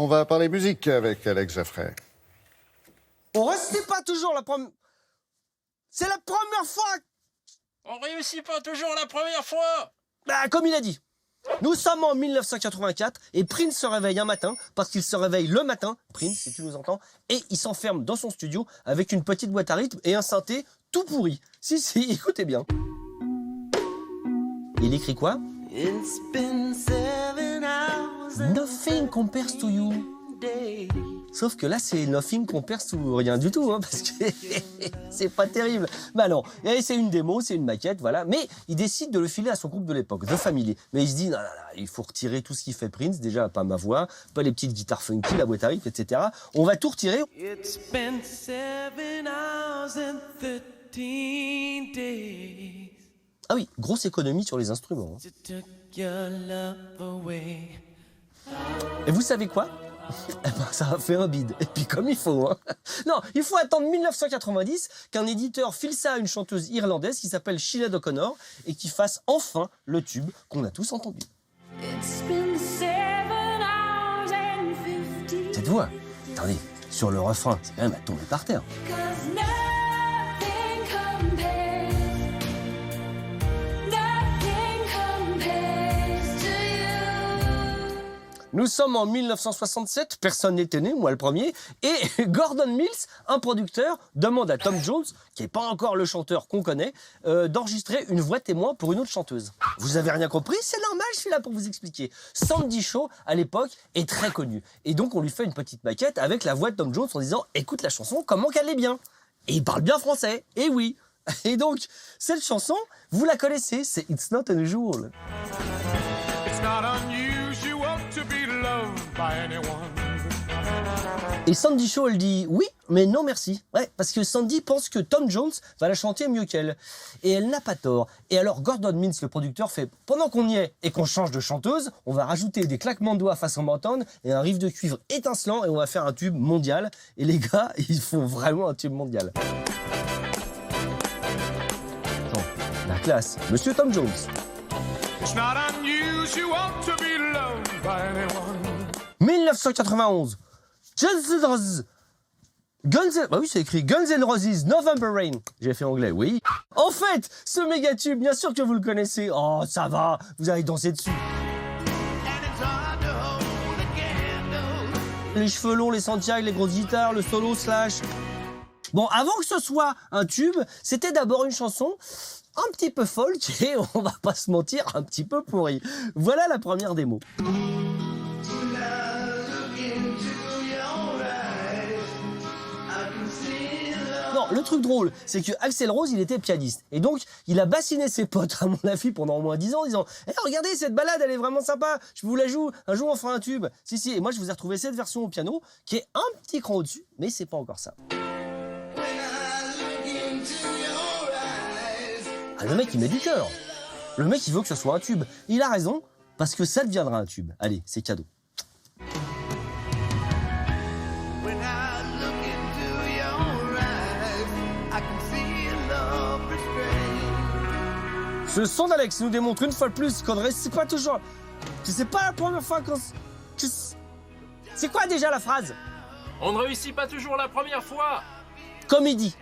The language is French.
On va parler musique avec Alex Jaffray. On réussit pas toujours la première... C'est la première fois. On réussit pas toujours la première fois. Bah, comme il a dit. Nous sommes en 1984 et Prince se réveille un matin, parce qu'il se réveille le matin, Prince, si tu nous entends, et il s'enferme dans son studio avec une petite boîte à rythme et un synthé tout pourri. Si, écoutez bien. Il écrit quoi? Nothing compares to you. Sauf que là, c'est nothing compares to rien du tout, hein, parce que c'est pas terrible. Bah non, et c'est une démo, c'est une maquette, voilà. Mais il décide de le filer à son groupe de l'époque, The Family. Mais il se dit, non, il faut retirer tout ce qui fait Prince, déjà pas ma voix, pas les petites guitares funky, la boîte à rythme, etc. On va tout retirer. It's been 7 hours and 13 days. Ah oui, grosse économie sur les instruments. Hein. To took your love away. Et vous savez quoi? Eh ben, ça a fait un bide. Et puis comme il faut. Hein. Non, il faut attendre 1990 qu'un éditeur file ça à une chanteuse irlandaise qui s'appelle Sinead O'Connor et qui fasse enfin le tube qu'on a tous entendu. Cette voix, attendez, sur le refrain, c'est quand même à tomber par terre. Nous sommes en 1967, personne n'était né, moi le premier, et Gordon Mills, un producteur, demande à Tom Jones, qui n'est pas encore le chanteur qu'on connaît, d'enregistrer une voix témoin pour une autre chanteuse. Vous avez rien compris? C'est normal, je suis là pour vous expliquer. Sandy Shaw, à l'époque, est très connue. Et donc on lui fait une petite maquette avec la voix de Tom Jones en disant « Écoute la chanson, comment qu'elle est bien ?» Et il parle bien français, et oui. Et donc, cette chanson, vous la connaissez, c'est « It's not unusual ». It's not unusual to be loved by anyone. Et Sandy Shaw, elle dit oui, mais non merci. Ouais, parce que Sandy pense que Tom Jones va la chanter mieux qu'elle. Et elle n'a pas tort. Et alors Gordon Mills, le producteur, fait pendant qu'on y est et qu'on change de chanteuse, on va rajouter des claquements de doigts façon Motown et un riff de cuivre étincelant et on va faire un tube mondial. Et les gars, ils font vraiment un tube mondial. Attends, la classe, Monsieur Tom Jones. It's not unusual to be loved by anyone. 1991. Bah oui, c'est écrit Guns N' Roses, November Rain. J'ai fait anglais, oui. En fait, ce méga tube, bien sûr que vous le connaissez. Oh, ça va, vous allez danser dessus. Les cheveux longs, les Santiago, les grosses guitares, le solo slash. Bon, avant que ce soit un tube, c'était d'abord une chanson un petit peu folk et, on va pas se mentir, un petit peu pourrie. Voilà la première démo. Non, le truc drôle, c'est que Axl Rose, il était pianiste. Et donc, il a bassiné ses potes, à mon avis, pendant au moins 10 ans, en disant hey, « regardez, cette balade, elle est vraiment sympa, je vous la joue, un jour on fera un tube. » Si, et moi, je vous ai retrouvé cette version au piano, qui est un petit cran au-dessus, mais c'est pas encore ça. Ah, le mec, il met du cœur. Le mec, il veut que ce soit un tube. Il a raison, parce que ça deviendra un tube. Allez, c'est cadeau. Ce son d'Alex nous démontre une fois de plus qu'on ne réussit pas toujours. Que c'est pas la première fois qu'on... C'est quoi déjà la phrase? On ne réussit pas toujours la première fois. Comme il dit.